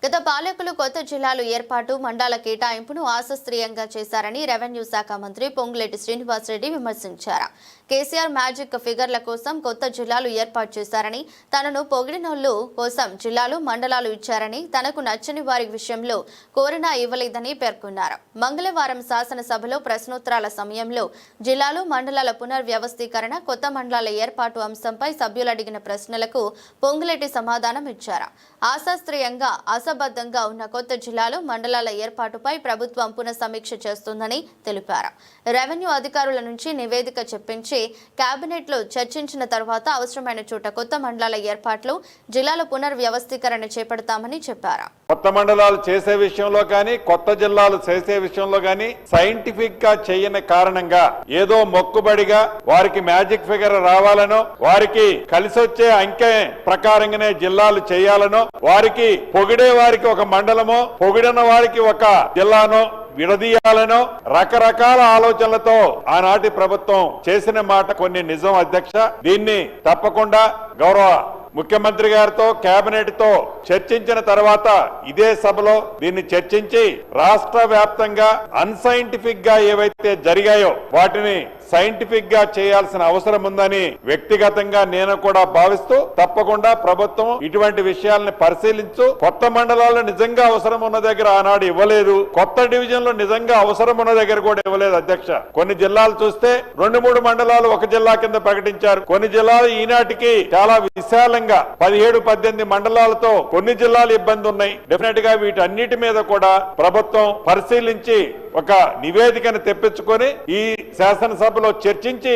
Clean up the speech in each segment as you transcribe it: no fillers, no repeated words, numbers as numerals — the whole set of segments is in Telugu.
గత పాలకులు కొత్త జిల్లాలు ఏర్పాటు మండల కేటాయింపును అశాస్త్రీయంగా చేశారని రెవెన్యూ శాఖ మంత్రి పొంగులేటి శ్రీనివాసరెడ్డి విమర్శించారు. కేసీఆర్ మ్యాజిక్ ఫిగర్ల కోసం కొత్త జిల్లాలు ఏర్పాటు చేశారని, తనను పొగిడినోళ్లు కోసం జిల్లాలు మండలాలు ఇచ్చారని, తనకు నచ్చని వారి విషయంలో కోరినా ఇవ్వలేదని పేర్కొన్నారు. మంగళవారం శాసనసభలో ప్రశ్నోత్తరాల సమయంలో జిల్లాలు మండలాల పునర్వ్యవస్థీకరణ, కొత్త మండలాల ఏర్పాటు అంశంపై సభ్యులు అడిగిన ప్రశ్నలకు పొంగులేటి సమాధానం ఇచ్చారు. అశాస్త్రీయంగా అసంబద్ధంగా ఉన్న కొత్త జిల్లాలు మండలాల ఏర్పాటుపై ప్రభుత్వం పునఃసమీక్ష చేస్తుందని తెలిపారు. రెవెన్యూ అధికారుల నుంచి నివేదిక చెప్పించి కేబినెట్ లో చర్చించిన తర్వాత అవసరమైన చోట కొత్త మండలాల ఏర్పాట్లు, జిల్లాల పునర్వ్యవస్థీకరణ చేపడతామని చెప్పారు. కొత్త మండలాలు చేసే విషయంలో కానీ కొత్త జిల్లాలు చేసే విషయంలో కానీ సైంటిఫిక్ గా చేయని కారణంగా ఏదో మొక్కుబడిగా వారికి మ్యాజిక్ ఫిగర్ రావాలనో, వారికి కలిసొచ్చే అంకె ప్రకారంగానే జిల్లాలు చేయాలనో, వారికి పొగిడే వారికి ఒక మండలమో, పొగిడిన వారికి ఒక జిల్లానో విడదీయాలనో రకరకాల ఆలోచనలతో ఆనాటి ప్రభుత్వం చేసిన మాట కొన్ని నిజం అధ్యక్ష. దీన్ని తప్పకుండా గౌరవ ముఖ్యమంత్రి గారితో కేబినెట్ తో చర్చించిన తర్వాత ఇదే సభలో దీన్ని చర్చించి రాష్ట్ర వ్యాప్తంగా అన్సైంటిఫిక్ గా ఏవైతే జరిగాయో వాటిని సైంటిఫిక్ గా చేయాల్సిన అవసరం ఉందని వ్యక్తిగతంగా నేను కూడా భావిస్తూ తప్పకుండా ప్రభుత్వం ఇటువంటి విషయాలను పరిశీలించు. కొత్త మండలాలు నిజంగా అవసరం ఉన్న దగ్గర ఆనాడు ఇవ్వలేదు, కొత్త డివిజన్లు నిజంగా అవసరం ఉన్న దగ్గర కూడా ఇవ్వలేదు అధ్యక్ష. కొన్ని జిల్లాలు చూస్తే 2-3 మండలాలు ఒక జిల్లా కింద ప్రకటించారు. కొన్ని జిల్లాలు ఈనాటికి చాలా విశాలంగా 17-18 మండలాలతో కొన్ని జిల్లాలు ఇబ్బంది ఉన్నాయి. డెఫినెట్ గా వీటన్నిటి మీద కూడా ప్రభుత్వం పరిశీలించి ఒక నివేదికను తెప్పించుకొని ఈ శాసనసభలో చర్చించి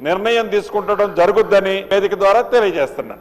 నిర్ణయం తీసుకుంటడం జరుగుద్దని వేదిక ద్వారా తెలియజేస్తున్నాను.